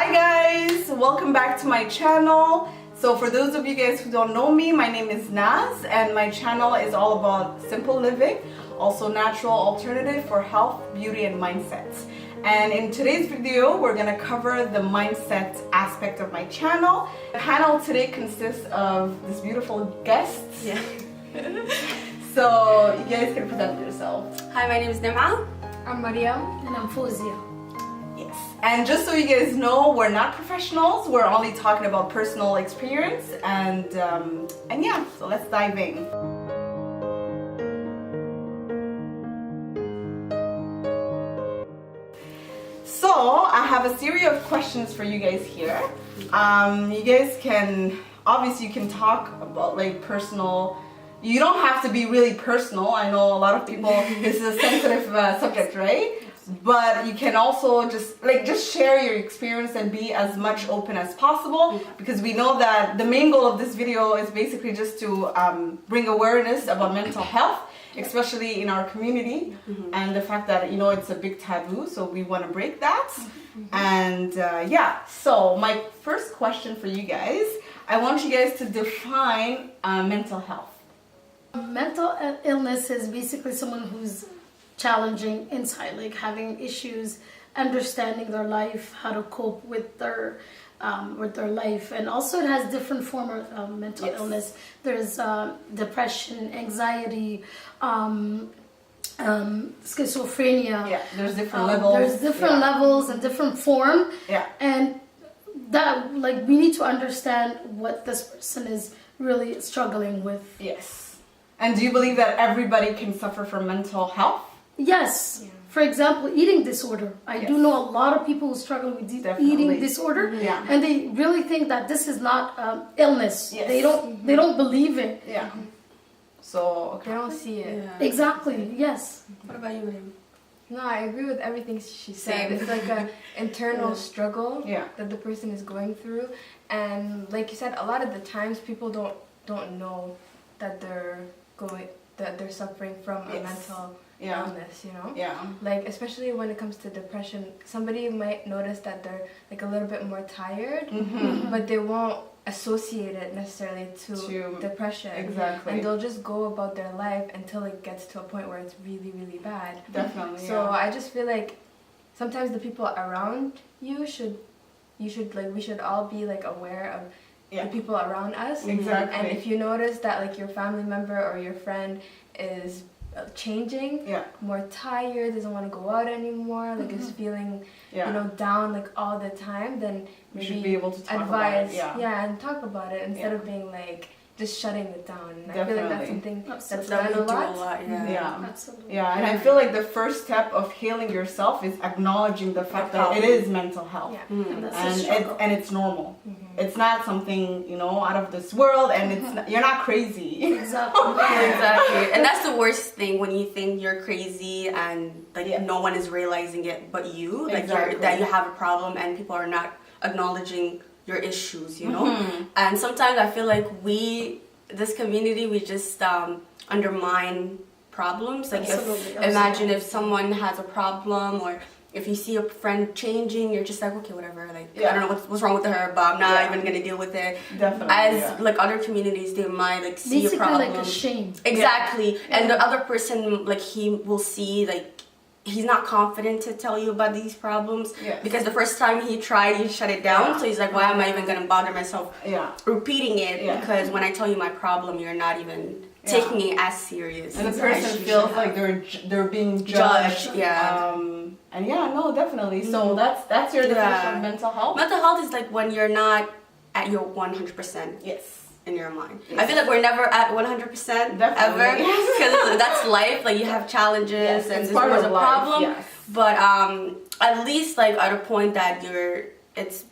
Hi guys, welcome back to my channel. So for those of you guys who don't know me, my name is Naz and my channel is all about simple living, also natural alternative for health, beauty and mindsets. And in today's video, we're gonna cover the mindset aspect of my channel. The panel today consists of this beautiful guests. Yeah. So you guys can present yourselves. Hi, my name is Neima. I'm Mariam. And I'm Fozia. Yes. And just so you guys know, we're not professionals. We're only talking about personal experience. And yeah, so let's dive in. So I have a series of questions for you guys here. You guys can, obviously you can talk about like personal. You don't have to be really personal. I know a lot of people, this is a sensitive subject, right? But you can also just share your experience and be as much open as possible, because we know that the main goal of this video is basically just to bring awareness about mental health, especially in our community, and the fact that, you know, it's a big taboo, so we want to break that. And yeah, so my first question for you guys, I want you guys to define mental health. Mental illness is basically someone who's challenging inside, like having issues, understanding their life, how to cope with their life. And also it has different forms of mental illness. There's depression, anxiety, schizophrenia. Yeah, there's different levels. There's different levels and different form. Yeah. And that, like, we need to understand what this person is really struggling with. Yes. And do you believe that everybody can suffer from mental health? Yes. Yeah. For example, eating disorder. I do know a lot of people who struggle with eating disorder, and they really think that this is not illness. Yes. They don't believe it. Yeah. So They don't see it. Yeah. Exactly. Yes. What about you, Mariam? No, I agree with everything she said. It's like an internal struggle that the person is going through, and like you said, a lot of the times people don't know that they're suffering from a mental illness, you know? Yeah. Like, especially when it comes to depression, somebody might notice that they're like a little bit more tired, but they won't associate it necessarily to depression. Exactly. And they'll just go about their life until it gets to a point where it's really, really bad. Definitely. So I just feel like sometimes the people around you we should all be like aware of the people around us. Exactly. And if you notice that like your family member or your friend is changing, more tired, doesn't want to go out anymore, like is feeling you know, down like all the time, then maybe you should be able to talk advise about it. and talk about it instead of being like just shutting it down. And I feel like that's something that's That done we a do lot. a lot, Absolutely. Yeah, and I feel like the first step of healing yourself is acknowledging the fact that it is mental health. And it's normal. It's not something, you know, out of this world, and it's not, you're not crazy. Exactly. Exactly. And that's the worst thing, when you think you're crazy and like no one is realizing it but you, like that you have a problem and people are not acknowledging your issues, you know? And sometimes I feel like this community, we just undermine problems. Like imagine if someone has a problem, or if you see a friend changing, you're just like, okay, whatever, like I don't know what's wrong with her, but I'm not even gonna deal with it. Definitely. As like other communities, they might like see a problem, like a shame. Exactly. And the other person, like, he will see like he's not confident to tell you about these problems because the first time he tried, he shut it down. So he's like, why am I even gonna bother myself repeating it? Because when I tell you my problem, you're not even taking it as serious. And the person feels like they're being judged. And no, definitely. So that's your definition of mental health. Mental health is like when you're not at your 100%. In your mind. I feel like we're never at 100% ever, because that's life. Like, you have challenges and there's always a problem. But at least like at a point that it's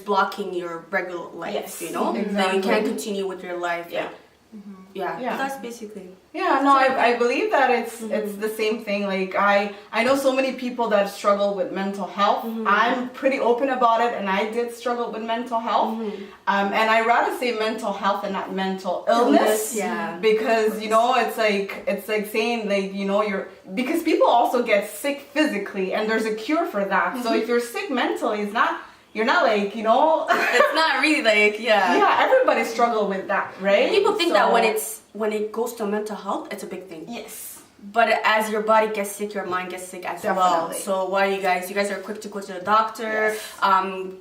blocking your regular life. You know, that you can't continue with your life. That's basically. I believe that it's the same thing. Like I know so many people that struggle with mental health. I'm pretty open about it, and I did struggle with mental health. And I rather say mental health and not mental illness. Because you know, it's like saying, like, you know, because people also get sick physically, and there's a cure for that. So if you're sick mentally, it's not you're not like, you know. It's not really like, Yeah, everybody struggle with that, right? People think that when it goes to mental health, it's a big thing. Yes. But as your body gets sick, your mind gets sick as well. So what are you guys? You guys are quick to go to the doctor,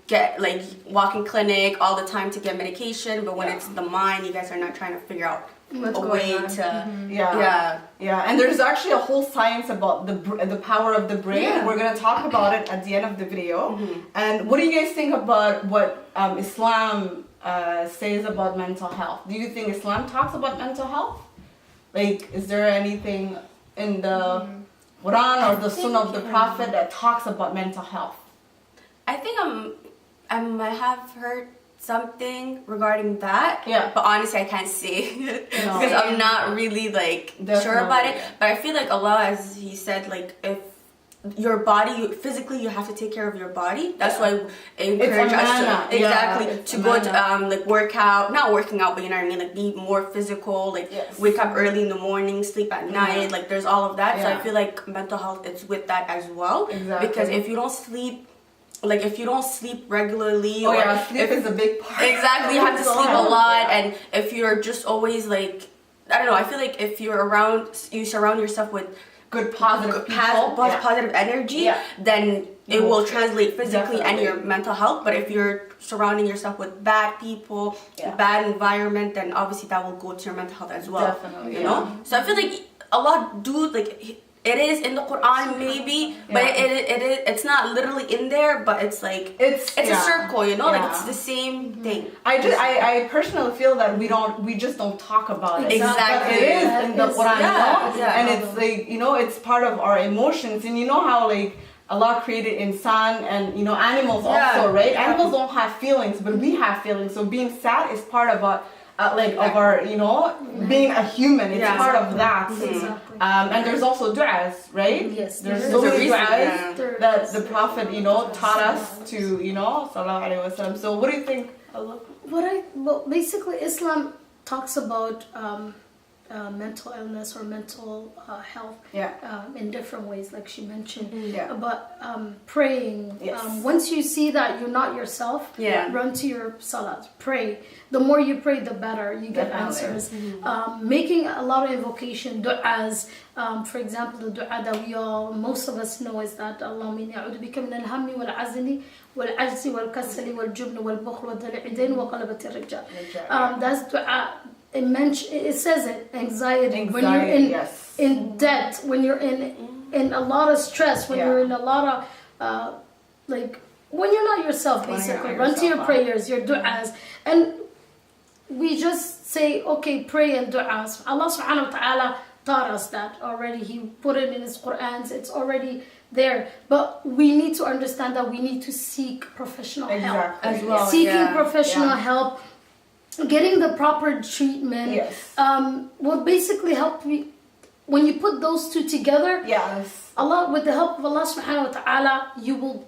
get like walk-in clinic all the time to get medication. But when it's the mind, you guys are not trying to figure out a way to. Yeah. And there's actually a whole science about the power of the brain. Yeah. We're gonna talk about it at the end of the video. And what do you guys think about what Islam says about mental health? Do you think Islam talks about mental health? Like, is there anything in the Quran or the Sunnah of the Prophet that talks about mental health? I think I might have heard something regarding that. Yeah. But honestly, I can't say because I'm not really like sure about it. But I feel like Allah, as He said, like if your body, physically, you have to take care of your body. That's why I encourage us to go to like working out, but you know what I mean, like be more physical, like wake up early in the morning, sleep at night, like there's all of that. So I feel like mental health is with that as well. Because if you don't sleep, like if you don't sleep regularly, sleep is a big part. Exactly, you have to sleep a lot, and if you're just always like, I don't know, I feel like if you surround yourself with good positive energy, then it will translate physically and your mental health. But if you're surrounding yourself with bad people, bad environment, then obviously that will go to your mental health as well. Definitely, you know. So I feel like Allah it is in the Quran maybe, but it's not literally in there, but it's like it's a circle, you know, like it's the same thing. I personally feel that we just don't talk about it. Exactly. It is in the Quran, and it's like, you know, it's part of our emotions, and you know how like Allah created insan and, you know, animals also, right? Animals don't have feelings, but we have feelings. So being sad is part of of our, you know, being a human. It's part of that. And there's also du'as, right? Yes. There's so many du'as that the Prophet, you know, taught us to, you know, sallallahu alaihi wasallam. So what do you think? Well, basically Islam talks about mental illness or mental health in different ways, like she mentioned. But praying, once you see that you're not yourself, run to your salat, pray. The more you pray, the better you get answers. Making a lot of invocation, du'as. For example, the du'a that most of us know is that Allahumma inni a'udhu bika min al-hammi wal-'azni wal-'ajzi wal-kasali wal-jubn wal-bukhl wal-dali'dain wa qalabat ar-rijal. That's du'a. It says it, anxiety, when you're in debt, when you're in a lot of stress, when you're in a lot of when you're not yourself, basically run to your prayers, your du'as. And we just say, okay, pray and du'as. Allah subhanahu wa ta'ala taught us that already. He put it in His Quran. It's already there. But we need to understand that we need to seek professional help as well. Seeking professional help, getting the proper treatment will basically help you. When you put those two together, Allah, with the help of Allah subhanahu wa ta'ala, you will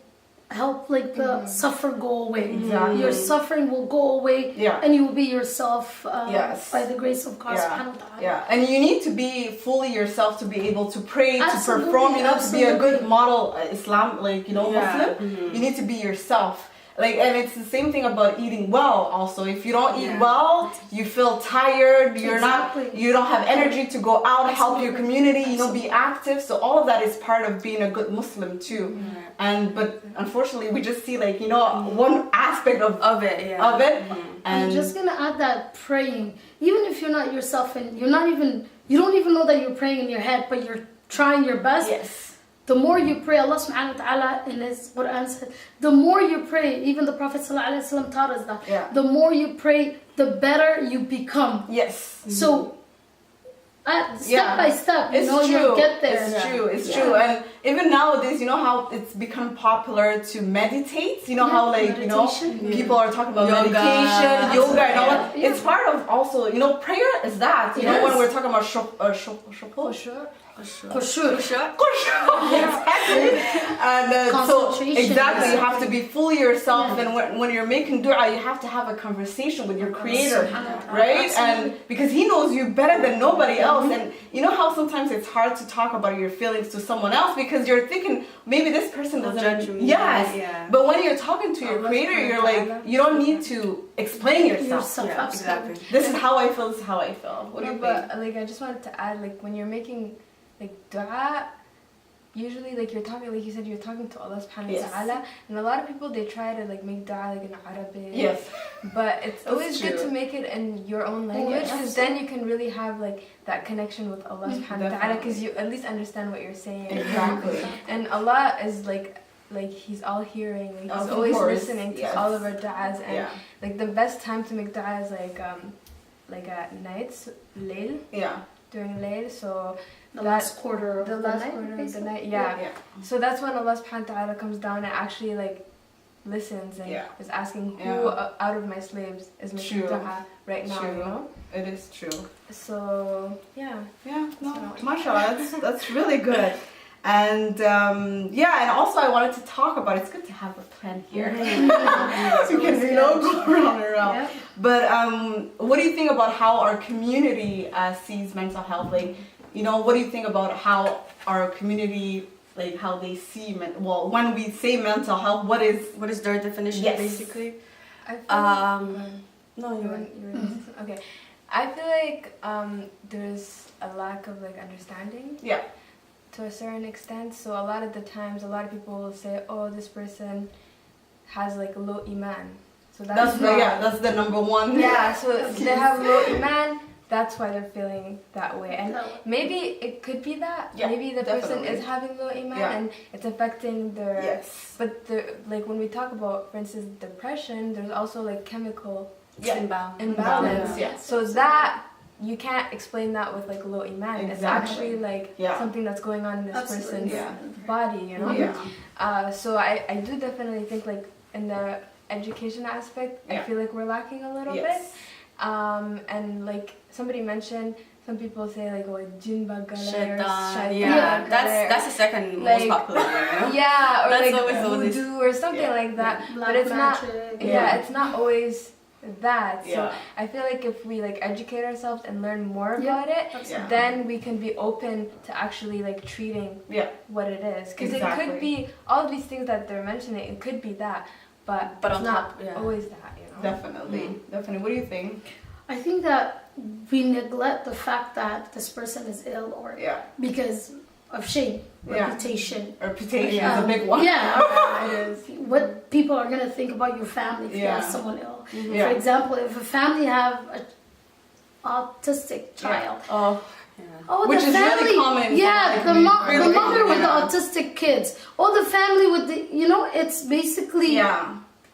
help like the suffer go away. Your suffering will go away, and you will be yourself by the grace of God subhanahu wa ta'ala. And you need to be fully yourself to be able to pray, to perform, you know, to be a good model Islam, like, you know, Muslim. You need to be yourself. Like, and it's the same thing about eating well also. If you don't eat well, you feel tired, you don't have energy to go out, help your community, you know, be active. So all of that is part of being a good Muslim too. But unfortunately we just see, like, you know, one aspect of it. And I'm just gonna add that praying, even if you're not yourself and you don't even know that you're praying in your head, but you're trying your best. The more you pray, Allah subhanahu wa ta'ala in His Quran said, the more you pray, even the Prophet sallallahu alaihi wasallam taught us that, the more you pray, the better you become. So, step by step, you'll get there. It's true. And even nowadays, you know how it's become popular to meditate? You know how, like, you know, people are talking about meditation, yoga and all that. It's part of also, you know, prayer is that. You know, when we're talking about Khushu'. Exactly. And so exactly, you have to be fully yourself, and when you're making dua, you have to have a conversation with your creator, right? And because he knows you better than nobody else. And you know how sometimes it's hard to talk about your feelings to someone else because you're thinking maybe this person doesn't judge me. Yes. But when you're talking to your creator, you're like, you don't need to explain yourself. Exactly. This is how I feel, this is how I feel. What do you think? But like I just wanted to add, like when you're making like dua, usually like you're talking, like you said, you're talking to Allah subhanahu wa ta'ala, and a lot of people they try to like make dua like in Arabic. Yes. But it's always good to make it in your own language, because then you can really have like that connection with Allah subhanahu wa ta'ala, because you at least understand what you're saying. Exactly. And Allah is like he's all hearing, like he's always listening to all of our du'as, and like the best time to make dua is like at nights, layl. Yeah. During layl, so the last quarter of the night, So that's when Allah subhanahu wa ta'ala comes down and actually like listens and is asking who out of my slaves is making dua right now, you know? It is true. So mashallah, that's really good. And and also I wanted to talk about, it's good to have a plan here. You can, go around and around. Yeah. But what do you think about how our community sees mental health? Like, what do you think about how our community, like how they see when we say mental health, what is their definition basically? Okay. I feel like there's a lack of like understanding. Yeah. To a certain extent, so a lot of the times, a lot of people will say, "Oh, this person has like low iman." So that's the number one. Yeah, so they have low iman. That's why they're feeling that way, and maybe it could be that. Yeah, maybe the person is having low iman, and it's affecting their. Yes. But like when we talk about, for instance, depression, there's also like chemical imbalance. Yeah. So that. You can't explain that with like low iman. Exactly. It's actually like something that's going on in this person's body, you know? Yeah. So I do definitely think like in the education aspect, I feel like we're lacking a little bit. And like somebody mentioned, some people say like, oh, jinn bagala, that's the second most popular, or that's like voodoo or something like that. But it's magic. It's not always that. So I feel like if we like educate ourselves and learn more about it, then we can be open to actually like treating what it is, because it could be all of these things that they're mentioning, it could be that, but it's not always that, Definitely. What do you think? I think that we neglect the fact that this person is ill, or because of shame, reputation is a big one. It is. What people are going to think about your family if you have someone ill. For example, if a family have an autistic child, which is family, really common. The mother with the autistic kids, or the family with the, it's basically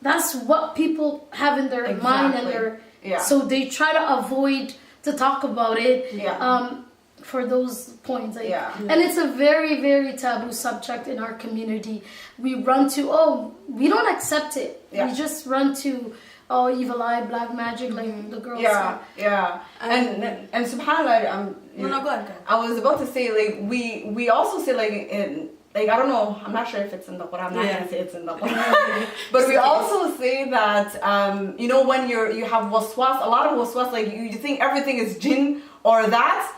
that's what people have in their mind and their so they try to avoid to talk about it. For those points, and it's a very, very taboo subject in our community. We run to, we don't accept it. We just run to, evil eye, black magic, like the girls say. And subhanallah, go ahead. I was about to say, like, we also say, like, I don't know, I'm not sure if it's in the Quran, I'm not going to say it's in the Quran. But we also say that, when you have waswas, a lot of waswas, like, you think everything is jinn or that's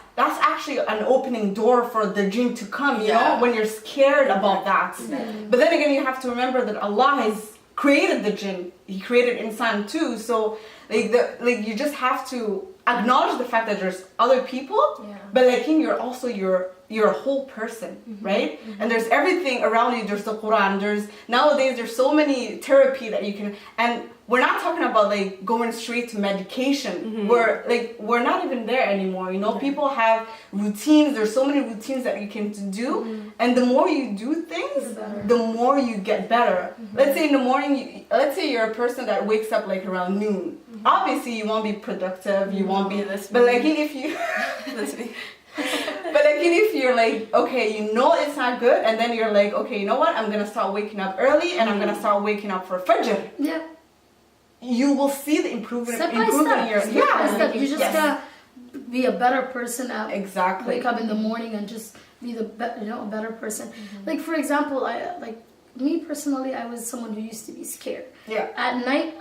actually an opening door for the jinn to come, you know, when you're scared about that. But then again, you have to remember that Allah has created the jinn. He created insan too. So, you just have to acknowledge the fact that there's other people, but like you're also you're a whole person, right? And there's everything around you. There's the Quran. Nowadays there's so many therapy that you can, and we're not talking about like going straight to medication. We're not even there anymore. People have routines. There's so many routines that you can do, and the more you do things, the more you get better. Let's say in the morning, let's say you're a person that wakes up like around noon. Obviously, you won't be productive. You won't be this. But like if you, but like if you're like, okay, it's not good, and then you're like, okay, you know what? I'm gonna start waking up early, and I'm gonna start waking up for Fajr. Yeah. You will see the improvement. Step by step. You just gotta be a better person. Exactly. Wake up in the morning and just be a better person. Like for example, me personally, I was someone who used to be scared. Yeah. At night,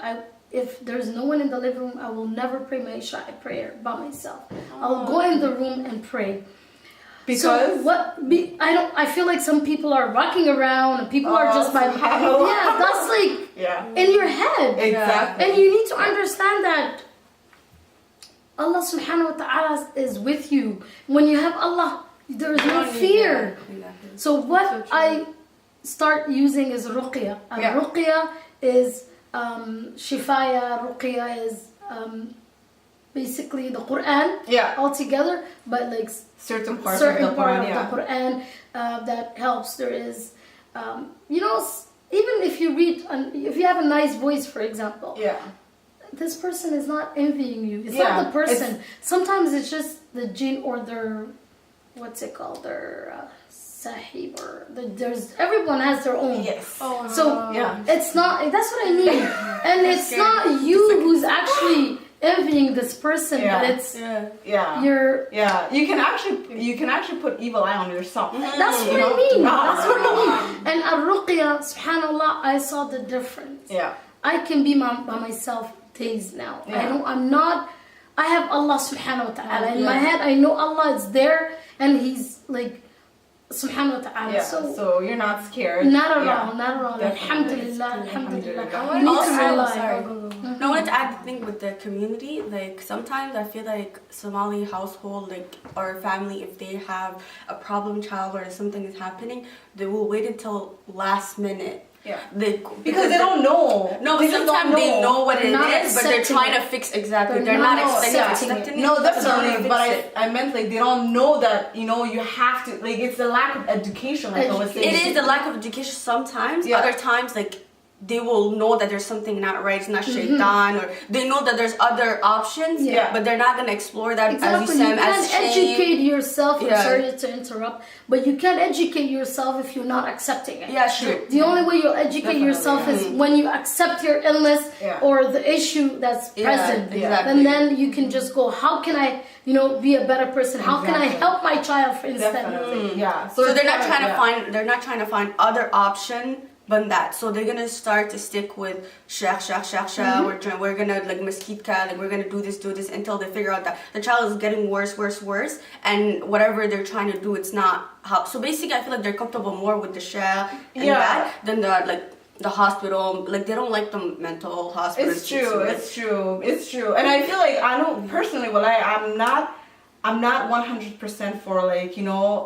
if there's no one in the living room, I will never pray my Isha prayer by myself. I'll go in the room and pray. Because I feel like some people are rocking around and people are just by that's like in your head. Exactly. And you need to understand that Allah subhanahu wa ta'ala is with you. When you have Allah, there is no fear. Exactly. So what I start using is ruqya. Ruqya is shifaya. Ruqya is basically the Quran altogether, but like certain parts of the Quran that helps. There is even if you read if you have a nice voice, for example, this person is not envying you. It's not the person. Sometimes it's just the jinn or their what's it called, their sahib, or there's everyone has their own. Yes. So it's not, that's what I mean. And it's not you who's actually envying this person, but it's you can actually put evil eye on yourself. That's what I mean. That's what I mean. And al-ruqya, subhanallah, I saw the difference. I can be by myself days now. I have Allah subhanahu wa ta'ala in my head. I know Allah is there and he's like subhanahu wa ta'ala. So you're not scared. Not at all. Alhamdulillah. You need to rely. I wanted to add the thing with the community. Like sometimes I feel like Somali household, like or family, if they have a problem child or something is happening, they will wait until last minute. Because they don't know. No, but sometimes they know what it is, but they're trying to fix They're not accepting it. No, definitely. But I meant like they don't know that you have to, like, it's the lack of education. Like I was saying, it is the lack of education sometimes. Other times, like, they will know that there's something not right, it's not shaitan, or they know that there's other options, but they're not going to explore that as you said, you can't educate yourself. I'm sorry to interrupt, but you can't educate yourself if you're not accepting it. Yeah, sure. The only way you'll educate yourself is when you accept your illness or the issue that's present. And then you can just go, how can I be a better person? How can I help my child, for instance? So they're not trying to find other option than that. So they're gonna start to stick with sheikh. We're gonna like maskita, like we're gonna do this until they figure out that the child is getting worse, and whatever they're trying to do, it's not how. So basically, I feel like they're comfortable more with the sheikh and that than the hospital. Like they don't like the mental hospital. It's true. And I feel like I know personally, I'm not 100% for like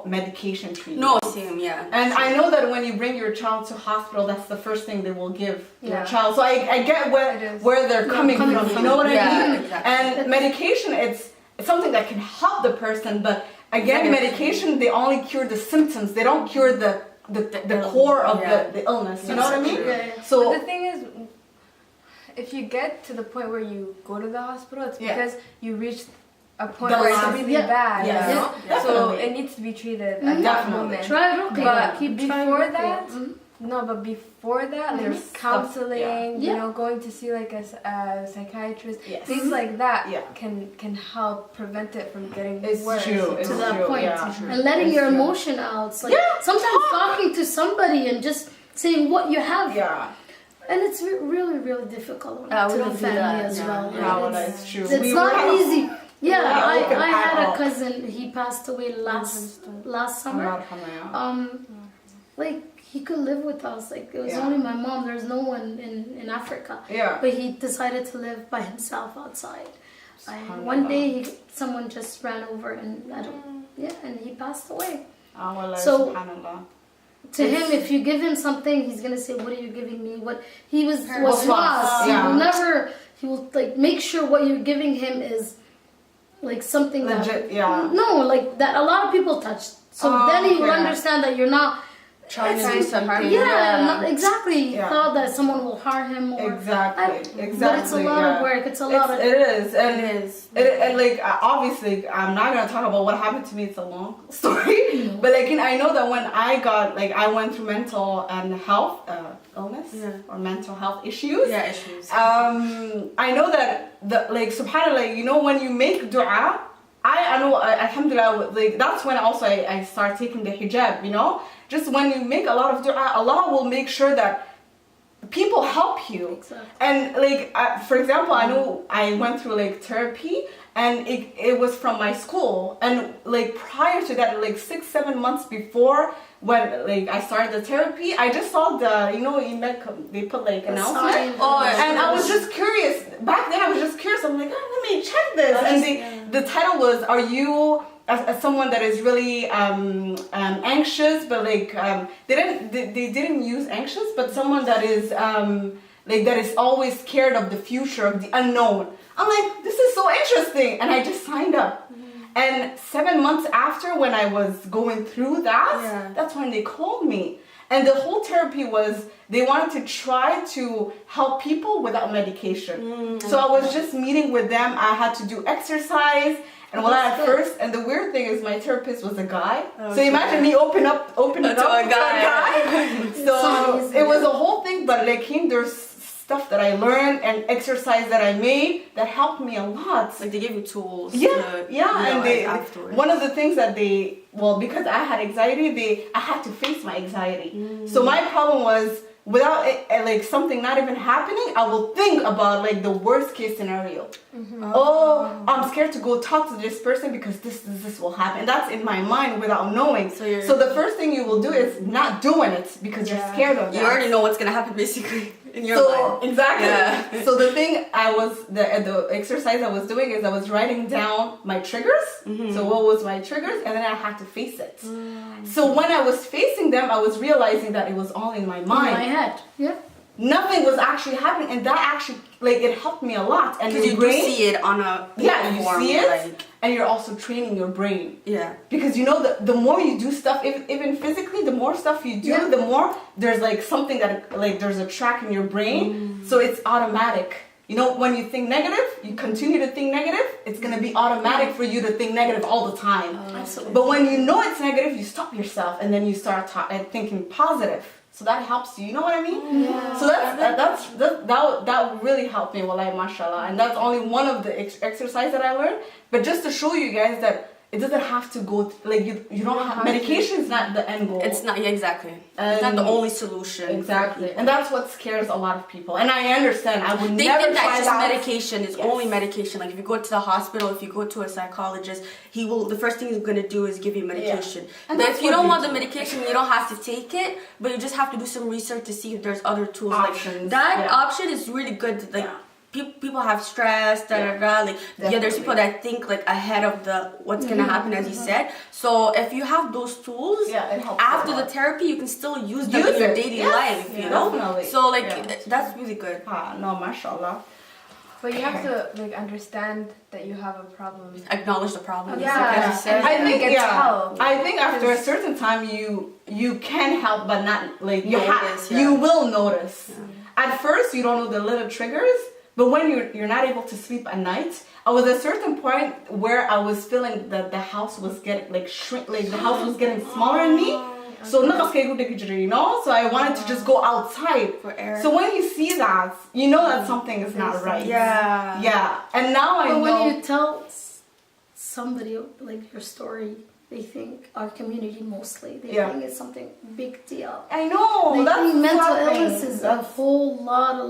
medication treatment. No, same, And I know that when you bring your child to hospital, that's the first thing they will give your child. So I get where they're coming from. You know what I mean? Exactly. And medication, it's something that can help the person, but again, medication, they only cure the symptoms. They don't cure the core of the illness. You know what I mean? So but the thing is, if you get to the point where you go to the hospital, it's because you reached a point where it's really bad. So it needs to be treated at that moment. Try ruqya. But before that, there's counseling, going to see like a psychiatrist, things like that can help prevent it from getting worse. To that point. And letting your emotion out. It's like sometimes talking to somebody and just saying what you have. And it's really, really difficult to the family as well. It's true. It's not easy. I had a cousin, he passed away last summer. Like he could live with us, like it was only my mom, there's no one in Africa. But he decided to live by himself outside. One day someone just ran over and and he passed away. So to him, if you give him something, he's gonna say, "What are you giving me?" What he was lost. He will like make sure what you're giving him is like something legit, like that a lot of people touch. So then he will understand that you're not trying to do something. Exactly. He thought that someone will harm him. Exactly. But it's a lot of work. It's a lot of. It is. And like obviously, I'm not gonna talk about what happened to me. It's a long story. But like, I know that when I went through mental and health illness or mental health issues. I know that subhanallah, when you make dua, I I know, alhamdulillah, like that's when also I start taking the hijab, you know. Just when you make a lot of dua, Allah will make sure that people help you. Exactly. And like for example, I know I went through like therapy, and it was from my school, and like prior to that, like 6-7 months before when like I started the therapy, I just saw the, you know, they put like announcement, and I was just curious. Back then I was just curious. I'm like, oh, let me check this. And the title was, are you as someone that is really anxious, but like they didn't use anxious, but someone that is like that is always scared of the future, of the unknown. I'm like, this is so interesting, and I just signed up. And 7 months after, when I was going through that, that's when they called me. And the whole therapy was, they wanted to try to help people without medication. So I was just meeting with them. I had to do exercise. And at first, and the weird thing is my therapist was a guy. So imagine me open up to a guy. So it was a whole thing, but like there's stuff that I learned and exercise that I made that helped me a lot. Like they gave you tools. And one of the things that because I had anxiety, I had to face my anxiety. So my problem was, without it, like something not even happening, I will think about like the worst case scenario. Oh, I'm scared to go talk to this person because this will happen. That's in my mind without knowing. So the first thing you will do is not doing it because you're scared of that. You already know what's gonna happen basically in your life. Exactly. Yeah. So the thing the exercise I was doing is I was writing down my triggers. So what was my triggers, and then I had to face it. So when I was facing them, I was realizing that it was all in my mind. In my head. Yeah. Nothing was actually happening, and that actually it helped me a lot. And because you do see it on a form, you see it, and you're also training your brain. Yeah. Because you know the more you do stuff, even physically, the more stuff you do, the more there's like something that there's a track in your brain, so it's automatic. You know, when you think negative, you continue to think negative, it's going to be automatic for you to think negative all the time. Absolutely. But when you know it's negative, you stop yourself, and then you start thinking positive. So that helps you. You know what I mean? Yeah. So that really helped me, wallahi, mashallah. And that's only one of the exercise that I learned. But just to show you guys that it doesn't have to go you don't have medication is not the end goal. It's not exactly. It's not the only solution. Exactly. And that's what scares a lot of people. And I understand. I would they never think that try just that. medication is only medication. Like if you go to the hospital, if you go to a psychologist, the first thing he's gonna do is give you medication. And but if you don't want the medication, you don't have to take it. But you just have to do some research to see if there's other tools. Options. Like that option is really good. Like people have stress, like there's people that think like ahead of what's gonna happen, as you said. So if you have those tools, it helps after the therapy, you can still use them in your daily life. You know, definitely. so that's really good. No, mashallah. But you have to understand that you have a problem. Acknowledge the problem. Yeah, I think help. I think after a certain time you can help, but not like you will notice. At first, you don't know the little triggers. But when you're not able to sleep at night, I was at a certain point where I was feeling that the house was getting the house was getting smaller in me. So you know, so I wanted to just go outside for air. So when you see that, you know that something is not right. Yeah. And now I know. But when you tell somebody like your story, they think our community mostly. They think it's something big deal. I know. They think mental something. illness is a whole lot of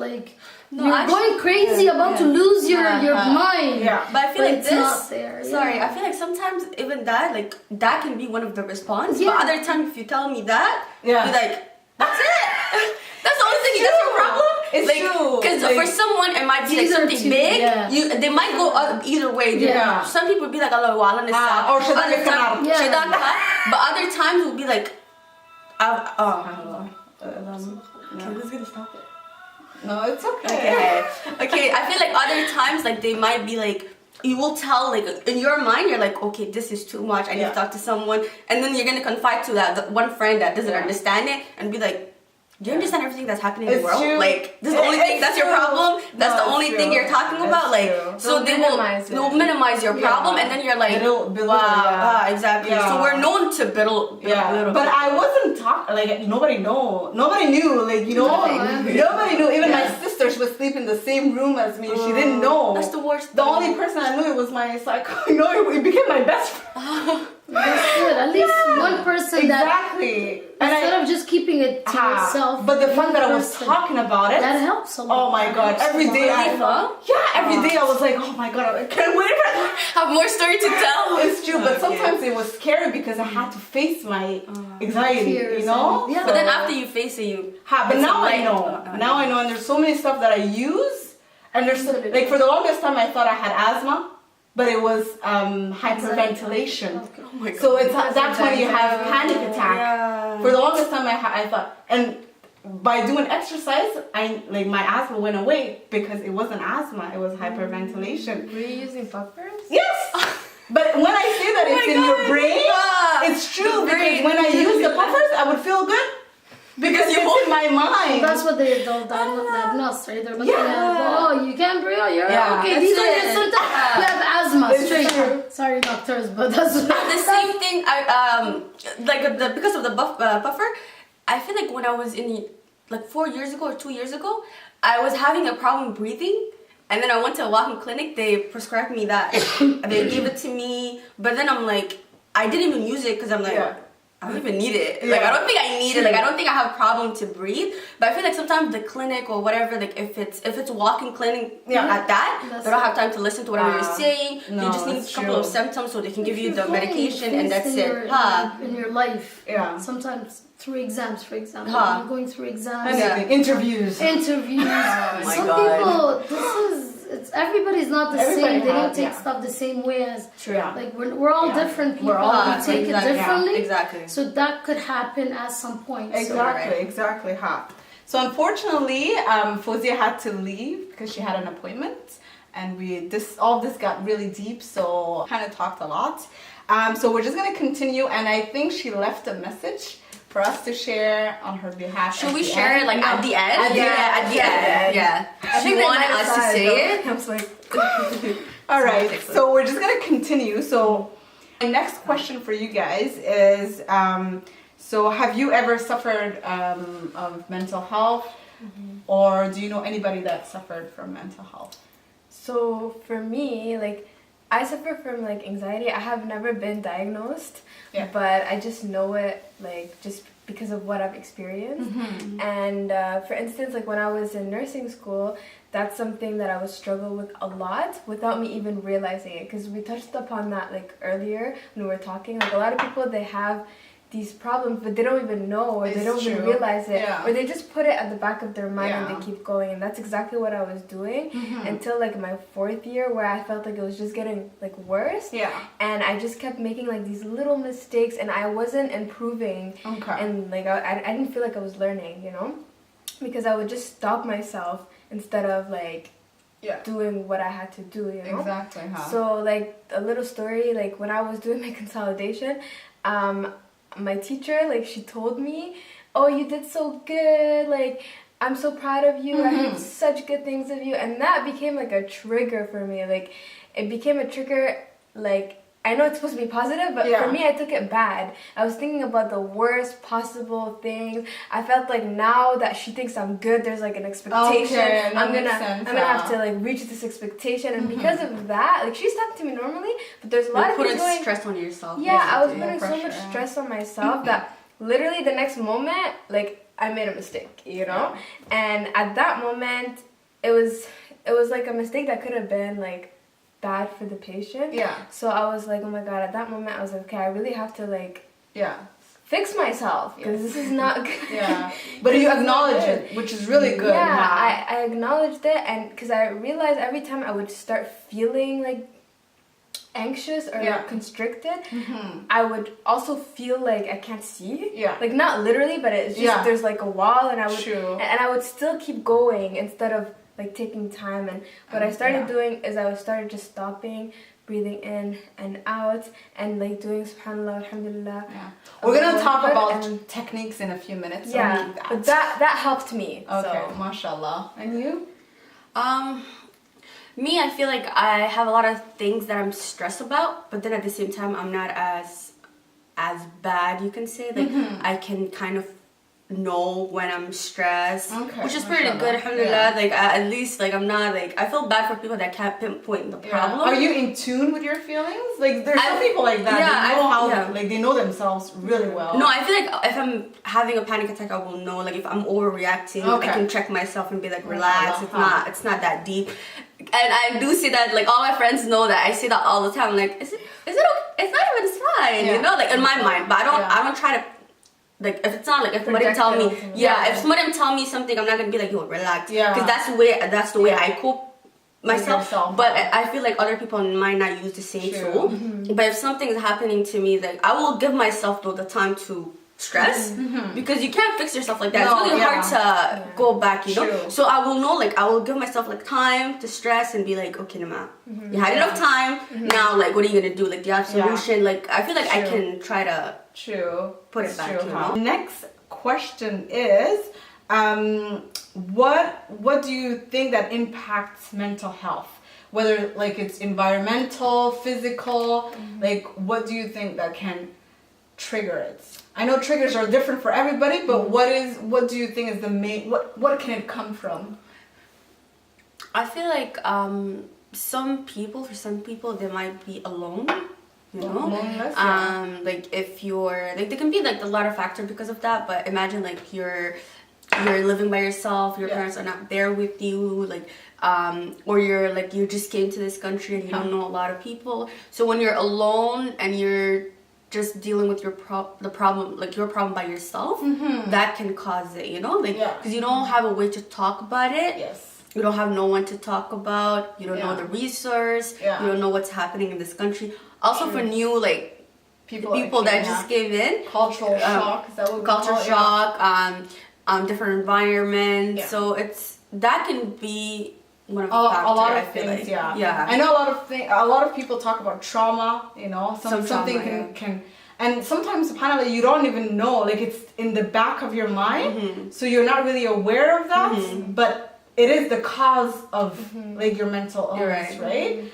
you're going crazy about to lose your mind. Yeah. But I feel like it's not there. Sorry, I feel like sometimes even that that can be one of the response. Yeah. But other times if you tell me that, be like, that's it. That's the only thing. That's your problem. It's true. Because for someone it might be like something big. Yeah. They might go either way. Yeah. Some people would be like, Allah wala nisa. Or but other times will be like, who's gonna stop it? No, it's okay. Okay. I feel like other times like they might be like, you will tell like in your mind you're like, okay, this is too much. I need to talk to someone, and then you're gonna confide to that one friend that doesn't understand it and be like, do you understand everything that's happening in the world? True. Like, this is the only thing, that's your problem? That's the only thing you're talking about. Like, so they'll minimize your problem, and then you're like, wow, exactly. Yeah. So we're known to belittle. But I wasn't talking, like, nobody knew, like, you know, nobody knew. Even my sister, she was sleeping in the same room as me. She didn't know. That's the worst. The only person I knew was my psycho. You know, it became my best friend. That's good. At least one person exactly. Instead of just keeping it to yourself. But the fact that I was talking about it, that helps a lot. Oh my god! Every day every day I was like, oh my god, I can't wait for that. Have more story to tell. It's true, but sometimes it was scary because I had to face my anxiety. You know. Yeah. But then after you face it, but now I know. Now I know, and there's so many stuff that I use, and there's like for the longest time I thought I had asthma. But it was hyperventilation. Oh my God. So that's when you have panic attack. Yeah. For the longest time, I thought, and by doing exercise, my asthma went away because it wasn't asthma; it was hyperventilation. Were you using puffers? Yes. But when I say that it's in your brain, it's true because when I use the puffers, I would feel good. Because you hold in my mind. That's what they don't diagnose, right? They're looking at, you can't breathe, you're okay. These are your symptoms. You have asthma, straight. Sorry, doctors, but that's the same thing. Because of the puffer, I feel like when I was in 4 years ago or 2 years ago, I was having a problem breathing. And then I went to a walk-in clinic. They prescribed me that. They gave it to me. But then I'm like, I didn't even use it because I'm like, I don't even need it. Like, I don't think I need it. Like, I don't think I have a problem to breathe. But I feel like sometimes the clinic or whatever, like, if it's walk-in clinic at that, they don't have time to listen to whatever you're saying. No, you just need a couple of symptoms so they can give you the medication and that's it. In your life. Yeah. Sometimes through exams, for example. You're going through exams. Interviews. Oh my God. People, everybody's not the same. They don't take stuff the same way as. True. Like we're all different people. We take it differently. Exactly. So that could happen at some point. Exactly. So unfortunately, Fozia had to leave because she had an appointment, and all this got really deep. So kind of talked a lot. So we're just gonna continue, and I think she left a message for us to share on her behalf. Should we share it at the end? At the end. Yeah. She wanted us to say it. I was like, all right. So we're just gonna continue. So my next question for you guys is, so have you ever suffered of mental health, or do you know anybody that suffered from mental health? So for me, I suffer from anxiety. I have never been diagnosed, but I just know it just because of what I've experienced. And for instance, when I was in nursing school, that's something that I would struggle with a lot without me even realizing it. Because we touched upon that earlier when we were talking. A lot of people, they have these problems, but they don't even know, or they don't even realize it, or they just put it at the back of their mind and they keep going. And that's exactly what I was doing until my 4th year, where I felt like it was just getting worse. And I just kept making these little mistakes, and I wasn't improving. And I didn't feel like I was learning, you know, because I would just stop myself instead of doing what I had to do, you know. Exactly. So a little story, when I was doing my consolidation, my teacher, she told me, oh, you did so good, I'm so proud of you, I heard such good things of you, and that became a trigger for me. It became a trigger, I know it's supposed to be positive, but for me, I took it bad. I was thinking about the worst possible things. I felt now that she thinks I'm good, there's an expectation. I'm gonna have to reach this expectation, and because of that, she's talking to me normally, but there's a lot of things going. Stress on yourself. Yeah, I was putting so much stress on myself that literally the next moment, I made a mistake, you know. And at that moment, it was a mistake that could have been bad for the patient. So I was oh my God, at that moment I was okay, I really have to fix myself, because this is not good. But you acknowledge it, which is really good. I acknowledged it, and because I realized every time I would start feeling anxious or constricted, I would also feel I can't see. Not literally, but it's just there's a wall, and I would still keep going instead of taking time. And what I started doing is I started just stopping, breathing in and out, and doing subhanallah, alhamdulillah. We're gonna talk about techniques in a few minutes. So but that helped me. Okay, mashallah. And you? Me, I feel like I have a lot of things that I'm stressed about, but then at the same time, I'm not as bad, you can say. Like, I can kind of know when I'm stressed, which is pretty good, alhamdulillah. Like, at least, like, I'm not, like, I feel bad for people that can't pinpoint the problem. Are you in tune with your feelings? Like, there's some people like that. They know how, like, they know themselves really well. No, I feel like if I'm having a panic attack, I will know. Like, if I'm overreacting, I can check myself and be like, relax, it's not that deep. And I do say that, like, all my friends know that I say that all the time. I'm like, is it okay? It's not even fine, you know, like, in my mind. But I don't try to, like, if it's not, like, if somebody tell me, if somebody tell me something, I'm not gonna be like, yo, relax, because that's the way I cope myself. But I feel like other people might not use the same tool. But if something is happening to me, like, I will give myself though the time to stress, because you can't fix yourself like that. It's really hard to go back, you know. So I will know, like, I will give myself like time to stress and be like, okay, Nema, you had enough time. Now, like, what are you gonna do? Like, do you have a solution? Like, I feel like I can try to put it back. You know? Next question is, what do you think that impacts mental health? Whether, like, it's environmental, physical, like, what do you think that can trigger it? I know triggers are different for everybody, but what do you think is the main, what can it come from? I feel like for some people they might be alone, you know. Loneliness, like, if you're, like, there can be like a lot of factors because of that, but imagine, like, you're living by yourself, your parents are not there with you, like, or you're like, you just came to this country and you don't know a lot of people. So when you're alone and you're just dealing with your problem by yourself, that can cause it, you know, like, because you don't have a way to talk about it. You don't have no one to talk about. You don't know the resource. You don't know what's happening in this country. Also, for new, like, people that just came in, cultural shock. Is that what culture shock, different environment. So that can be one of the factors. A lot of things, I know a lot of people talk about trauma, you know, something can, and sometimes, subhanAllah, you don't even know, like, it's in the back of your mind, so you're not really aware of that, but it is the cause of, like, your mental illness, right?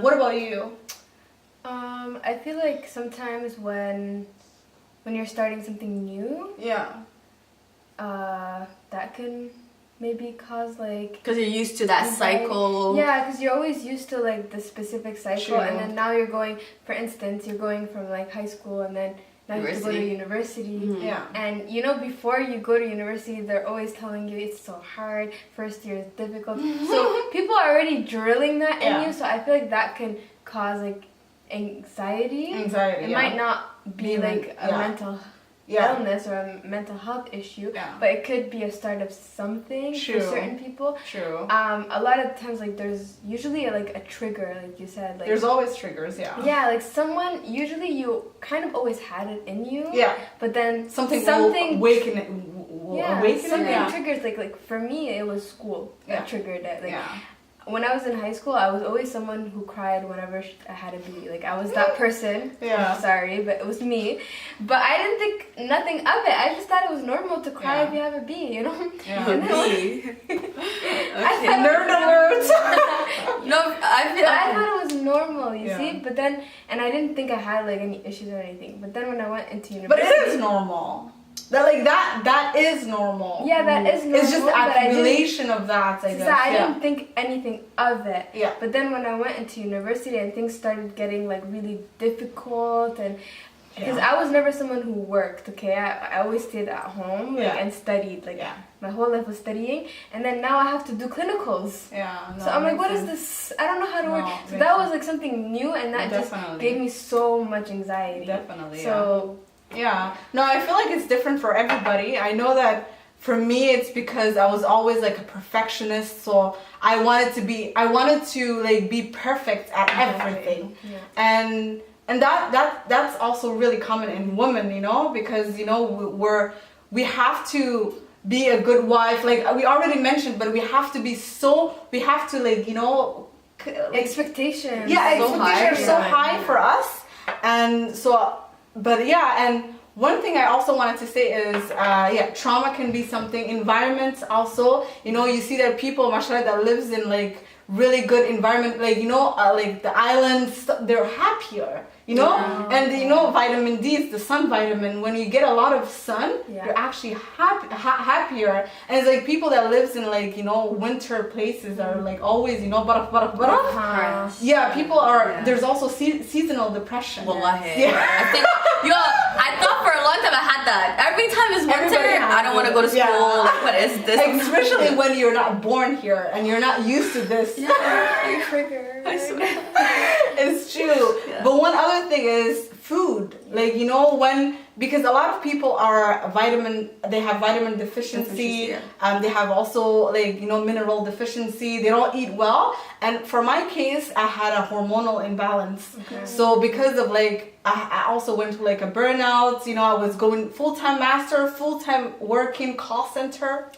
What about you? I feel like sometimes when you're starting something new, that can maybe cause, like, because you're used to that cycle. Because you're always used to, like, the specific cycle, and then now you're going, for instance, you're going from, like, high school, and then now you have to go to university. And, you know, before you go to university, they're always telling you it's so hard, first year is difficult. So people are already drilling that in you, so I feel like that can cause, like, anxiety. It might not be like a mental illness or a mental health issue, but it could be a start of something for certain people. A lot of times, like, there's usually a trigger, like you said. Like, there's always triggers, like, someone, usually you kind of always had it in you, but then something will awaken it. Something triggers, like for me, it was school that triggered it. Like, when I was in high school, I was always someone who cried whenever I had a B. Like, I was that person. I'm sorry, but it was me. But I didn't think nothing of it. I just thought it was normal to cry if you have a B, you know? Nerd alert! I thought it was normal, you see? But then, and I didn't think I had, like, any issues or anything. But then when I went into university... But it is normal. That is normal. That is normal. It's just the accumulation of that, I guess. I didn't think anything of it. But then when I went into university and things started getting, like, really difficult, and because I was never someone who worked, okay? I always stayed at home and studied. Like, my whole life was studying, and then now I have to do clinicals. So I'm like, what is this? I don't know how to work. So that was, like, something new, and that just gave me so much anxiety. No, I feel like it's different for everybody. I know that for me, it's because I was always, like, a perfectionist, so I wanted to like, be perfect at everything. And that's also really common in women, you know, because, you know, we have to be a good wife, like we already mentioned, but we have to, like, you know, expectations. Expectations are so high for us, and so. But and one thing I also wanted to say is, trauma can be something. Environments also, you know, you see that people, mashallah, that lives in, like, really good environment, like, you know, like the islands, they're happier, you know. And you know, vitamin D is the sun vitamin. When you get a lot of sun, you're actually happier. And it's like people that lives in, like, you know, winter places are like always, you know, yeah, people are, there's also seasonal depression. Wallahi. I think, I thought for a long time I had that. Every time it's winter, I don't want to go to school. Like, what is this? Especially when you're not born here and you're not used to this. I trigger. I swear. It's true. But one other thing is food. Like, you know, because a lot of people they have vitamin deficiency. They have also, like, you know, mineral deficiency. They don't eat well. And for my case, I had a hormonal imbalance. So because of, like, I also went through like a burnout, you know, I was going full-time master, full-time working call center.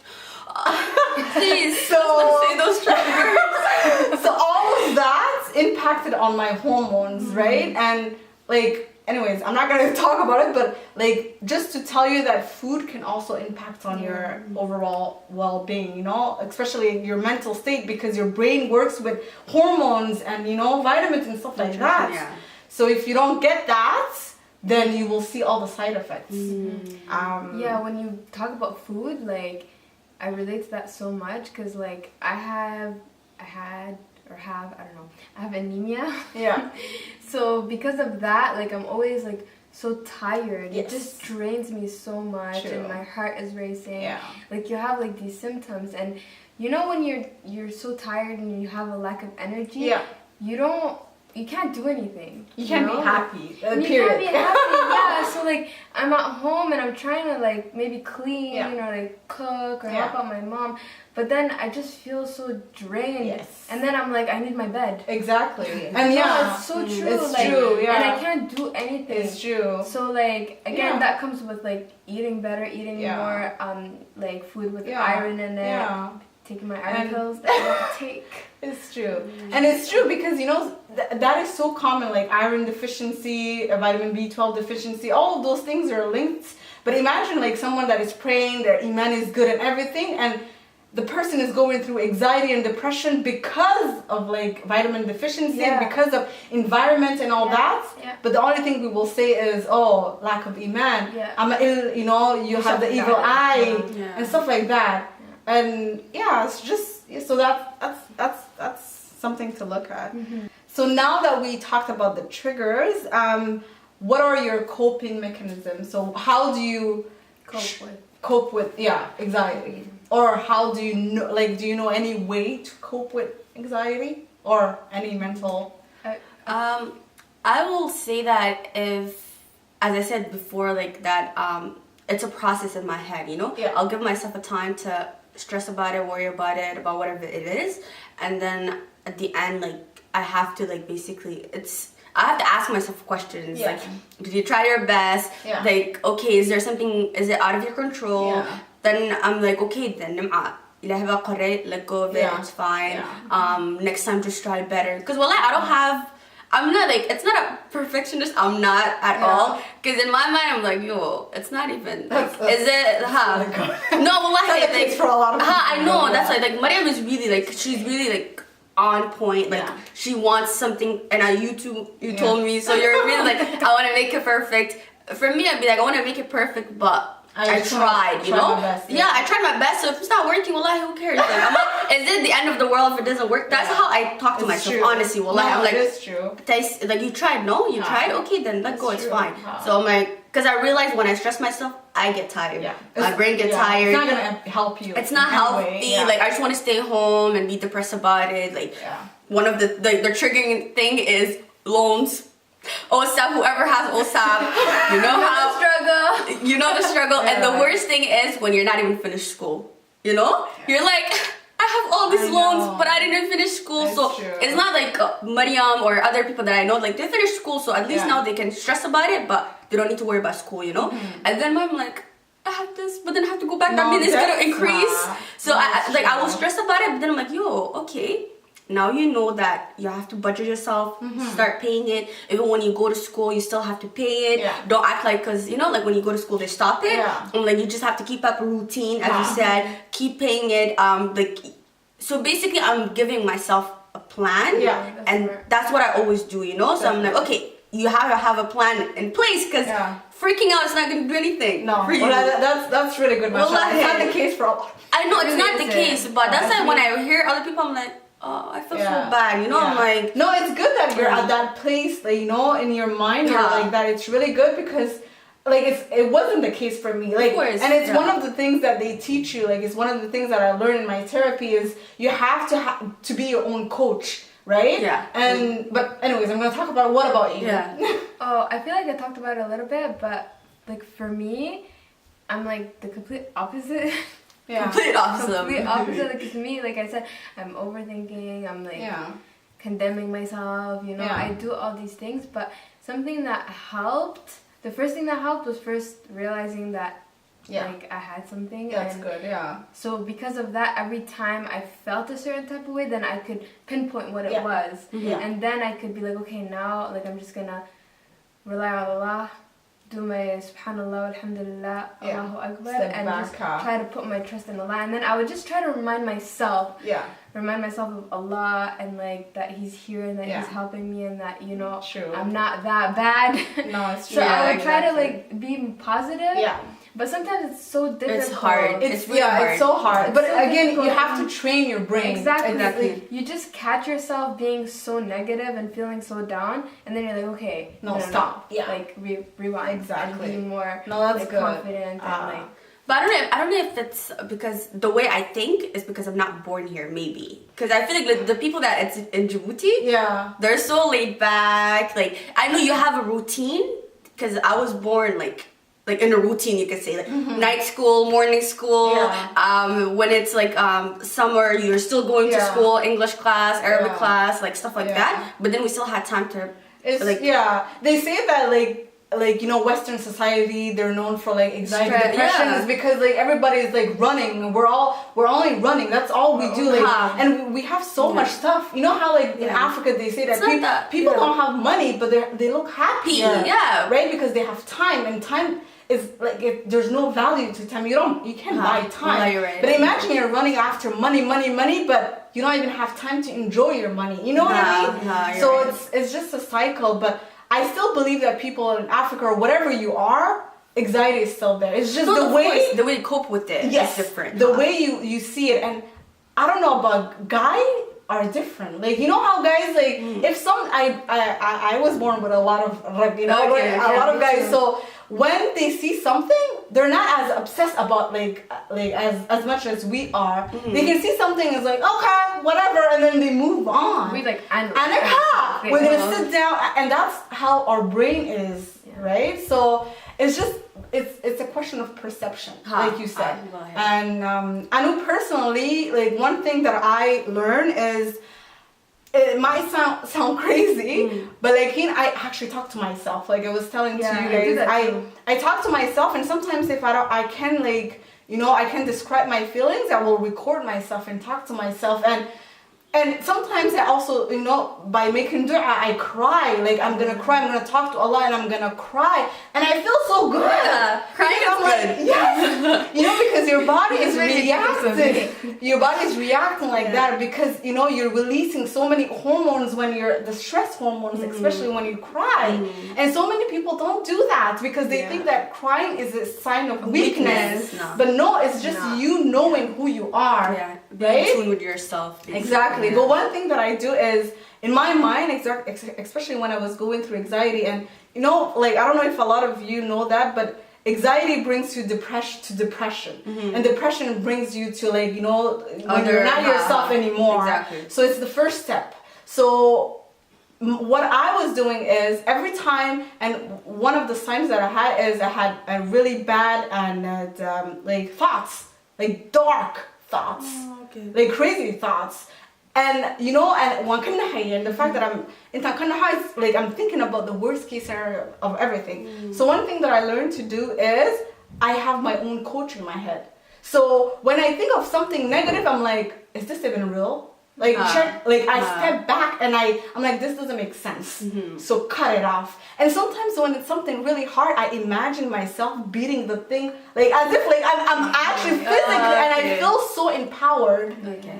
Please, so say those words. So all of that impacted on my hormones, right? And like, anyways, I'm not gonna talk about it, but like, just to tell you that food can also impact on your overall well-being, you know, especially your mental state, because your brain works with hormones and, you know, vitamins and stuff like that. So if you don't get that, then you will see all the side effects. Yeah, when you talk about food, like, I relate to that so much because, like, I have anemia. Yeah. So because of that, like, I'm always like so tired. It just drains me so much, and my heart is racing. Like, you have like these symptoms, and you know when you're so tired and you have a lack of energy, you can't do anything. You can't be happy. You can't be happy. So like, I'm at home and I'm trying to like maybe clean or like cook or help out my mom, but then I just feel so drained. And then I'm like, I need my bed. Exactly. And it's so true. It's true. And I can't do anything. It's true. So like, again, that comes with like eating better, eating more like food with iron in it. Taking my iron pills that I don't take. It's true. And it's true because, you know, that is so common, like iron deficiency, vitamin B12 deficiency, all of those things are linked. But imagine like someone that is praying, their iman is good and everything, and the person is going through anxiety and depression because of like vitamin deficiency and because of environment and all that. But the only thing we will say is, oh, lack of iman. I'm ill, you know, you have the evil eye and stuff like that. And it's just, so that's something to look at. So now that we talked about the triggers, what are your coping mechanisms? So how do you cope with anxiety? Or how do you know, like, do you know any way to cope with anxiety or any mental? I will say that if, as I said before, like that, it's a process in my head, you know? I'll give myself a time to stress about it, worry about it, about whatever it is, and then at the end, like, I have to, like, basically, I have to ask myself questions, like, did you try your best? Like, okay, is it out of your control? Then I'm like, okay, then let go of it, it's fine. Next time just try better, because I'm not like, it's not a perfectionist, I'm not at all, because in my mind I'm like, yo, it's not even, like, is it, no, like, for a lot of people. I know, that's why, like, Mariam is really, like, she's really, like, on point, like, she wants something, and you told me, so you're really, like, I want to make it perfect. For me, I'd be like, I want to make it perfect, but I tried, you know? I tried my best, so if it's not working, wallahi, who cares? Like, I'm like, is it the end of the world if it doesn't work? That's how I talk to myself, honestly, wallahi. I'm like, it's true. Like, you tried? No? You tried? Okay, then let go, it's fine. So I'm like, because I realize when I stress myself, I get tired. My brain gets tired. It's not going to help you. It's not healthy. Like, I just want to stay home and be depressed about it. Like, one of the triggering thing is loans. OSAP, whoever has OSAP, you know how struggle. You know the struggle, and the worst thing is when you're not even finished school. You know, you're like, I have all these loans, but I didn't finish school. It's not like Mariam or other people that I know, like, they finished school, so at least now they can stress about it, but they don't need to worry about school, you know. And then I'm like, I have this, but then I have to go back. That means it's gonna increase. So I will stress about it, but then I'm like, yo, okay. Now you know that you have to budget yourself, start paying it. Even when you go to school, you still have to pay it. Don't act like, because, you know, like when you go to school, they stop it. And like, you just have to keep up a routine, as you said, keep paying it. Like, so basically, I'm giving myself plan. Yeah, and smart. that's what I always do, you know. So I'm like, okay, you have to have a plan in place because freaking out is not going to do anything. No, for you. That's really good. Well, It's not the case for all. I know it's Really not the isn't. case, but that's why when I hear other people, I'm like, oh, I feel so bad, you know. I'm like, no, it's good that you're at that place, like, you know, in your mind, you're like that. It's really good because, like, it wasn't the case for me, like, of course, and it's one of the things that they teach you. Like, it's one of the things that I learned in my therapy is you have to be your own coach, right? Yeah. And but anyways, I'm gonna talk about what about you? Yeah. Oh, I feel like I talked about it a little bit, but like for me, I'm like the complete opposite. Yeah. complete opposite. Complete opposite. Like to me, like I said, I'm overthinking. I'm like condemning myself. You know, I do all these things. But something that helped. The first thing that helped was first realizing that like I had something. That's good. Yeah. So because of that, every time I felt a certain type of way, then I could pinpoint what it was, and then I could be like, okay, now like I'm just gonna rely on Allah. Do my subhanallah, alhamdulillah, Allahu Akbar, and just try to put my trust in Allah. And then I would just try to remind myself of Allah and like that He's here and that He's helping me and that, you know, I'm not that bad. No, it's true. So I would try to like be positive. Yeah. But sometimes it's so difficult. It's hard. It's really hard. It's so hard. But so again, difficult. you have to train your brain. Exactly. You just catch yourself being so negative and feeling so down, and then you're like, okay, no, stop. Yeah. Like rewind. Exactly. And be more that's good. confident and like. But I don't know if that's because the way I think is because I'm not born here, maybe. Because I feel like the people that it's in Djibouti, they're so laid back. Like, I know you have a routine because I was born like in a routine, you could say, like night school, morning school. When it's like summer, you're still going to school, English class, Arabic class, like stuff like that. But then we still had time to. They say that like you know, Western society, they're known for like anxiety, depression, is because like everybody's like running. We're only running. That's all we do. Like, and we have so much stuff. You know how like in Africa they say that people don't have money, but they look happy. Right, because they have time, and time is like if there's no value to time. You can't buy time. You're right. But imagine you're running after money, but you don't even have time to enjoy your money. You know what I mean? So it's just a cycle, but. I still believe that people in Africa or whatever you are, anxiety is still there. It's just the way you cope with it is different. The way you see it, and I don't know about guys are different. Like you know how guys like if some I was born with a lot of a lot of guys. So when they see something, they're not as obsessed about like as much as we are. They can see something as like okay, whatever, and then they move on. We like we're gonna sit down, and that's how our brain is, right? So it's just it's a question of perception, like you said. And I know personally, like one thing that I learned is. It might sound crazy, but like I actually talk to myself. Like I was telling to you guys, I talk to myself, and sometimes if I can like I can describe my feelings. I will record myself and talk to myself, and sometimes I also by making dua I cry. Like I'm gonna cry. I'm gonna talk to Allah, and I'm gonna cry, and I feel so good. Crying is good. Yes, because your body is reacting. Your body is reacting like that because you're releasing so many hormones when the stress hormones, especially when you cry. And so many people don't do that because they think that crying is a sign of weakness. No. But no, it's just you knowing who you are. Yeah, being in tune with yourself. Basically. Exactly. But one thing that I do is in my mind, especially when I was going through anxiety, and like I don't know if a lot of you know that, but anxiety brings you depression, and depression brings you to like when you're not yourself anymore. Exactly. So it's the first step. So what I was doing is every time, and one of the signs that I had a really bad and like thoughts, like dark thoughts, like crazy thoughts. And and the fact that I'm thinking about the worst case scenario of everything. So one thing that I learned to do is I have my own coach in my head. So when I think of something negative, I'm like, is this even real? Like check, like I step back and I'm like, this doesn't make sense. So cut it off. And sometimes when it's something really hard, I imagine myself beating the thing, like as if like I'm actually physically, and I feel so empowered.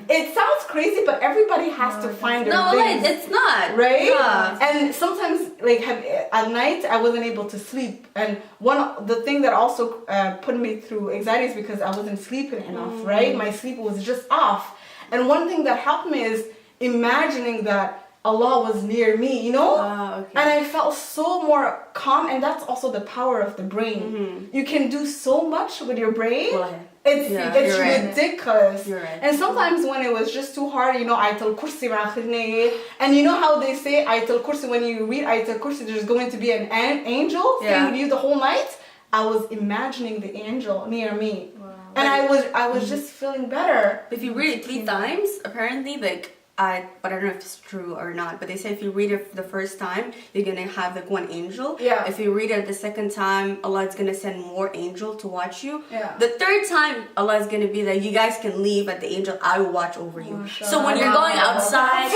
It sounds crazy, but everybody has to find their things. No, it's not. Right? Yeah. And sometimes like at night I wasn't able to sleep, and the thing that also put me through anxiety is because I wasn't sleeping enough. Right? My sleep was just off. And one thing that helped me is imagining that Allah was near me, you know? And I felt so more calm, and that's also the power of the brain. You can do so much with your brain. It's ridiculous. Right. And sometimes when it was just too hard, you know, Ayatul Kursi ma'akhirne, and you know how they say Ayatul Kursi, when you read Ayatul Kursi, there's going to be an angel staying with you the whole night. I was imagining the angel near me. And I was just feeling better. If you read it 3 times, apparently, like, but I don't know if it's true or not, but they say if you read it the first time, you're gonna have like 1 angel. If you read it the second time, Allah is gonna send more angel to watch you. The 3rd time, Allah is gonna be like, you guys can leave, but the angel, I will watch over you. So when you're going outside,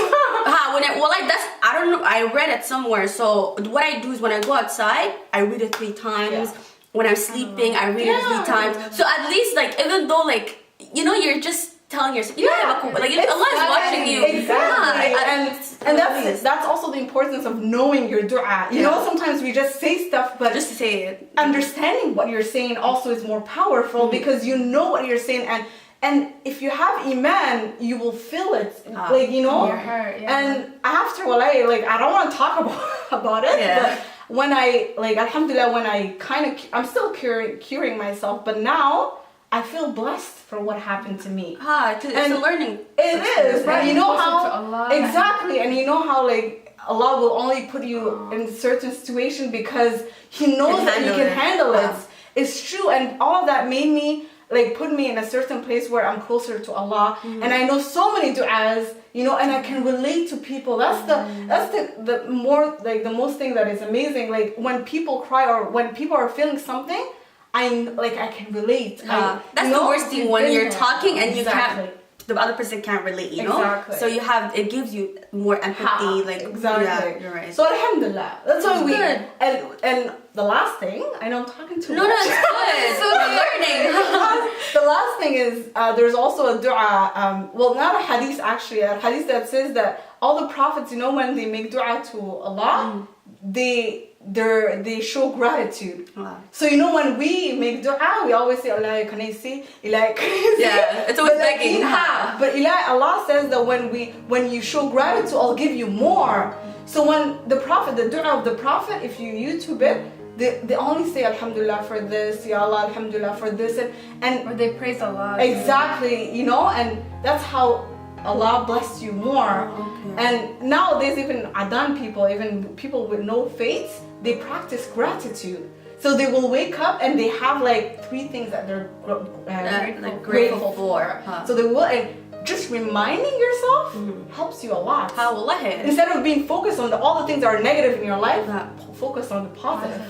I don't know, I read it somewhere. So what I do is when I go outside, I read it 3 times. When I'm sleeping, I read it 3 times. So at least, like, even though, like, you know, you're just telling yourself, you have a cool, like, Allah is watching you. Exactly. And that's also the importance of knowing your dua. You know, sometimes we just say stuff, but just to say it. Understanding what you're saying also is more powerful because you know what you're saying, and if you have iman, you will feel it, like, you know. Your heart, And after like I don't want to talk about it, but when I, like, alhamdulillah, when I'm still curing myself, but now I feel blessed for what happened to me. Because it's a learning. It is, right? You know how, exactly, and you know how, like, Allah will only put you in certain situation because He knows that you can handle it. It's true, and all of that made me, like, put me in a certain place where I'm closer to Allah, and I know so many du'as, you know, and I can relate to people. That's the most thing that is amazing. Like, when people cry or when people are feeling something, I can relate. That's the worst thing when you're talking and you can't. The other person can't relate, you know. So it gives you more empathy. Yeah, you're right. So alhamdulillah, that's why we good. And the last thing, I know I'm talking too much. No, it's good. So we're learning. The last thing is there's also a dua. Well, not a hadith actually. A hadith that says that all the prophets, you know, when they make dua to Allah, they show gratitude. So you know, when we make dua, we always say Allah kanisi, ilahi kanisi. Yeah, it's always begging. But Allah says that when you show gratitude, I'll give you more. So when the dua of the prophet, if you YouTube it, they only say alhamdulillah for this, ya Allah, alhamdulillah for this, and or they praise Allah. Exactly, you know, and that's how Allah bless you more. And nowadays, even Adan people, even people with no faith, they practice gratitude. So they will wake up and they have like 3 things that they're grateful for. So they will, and just reminding yourself helps you a lot. Instead of being focused on all the things that are negative in your life, focus on the positive.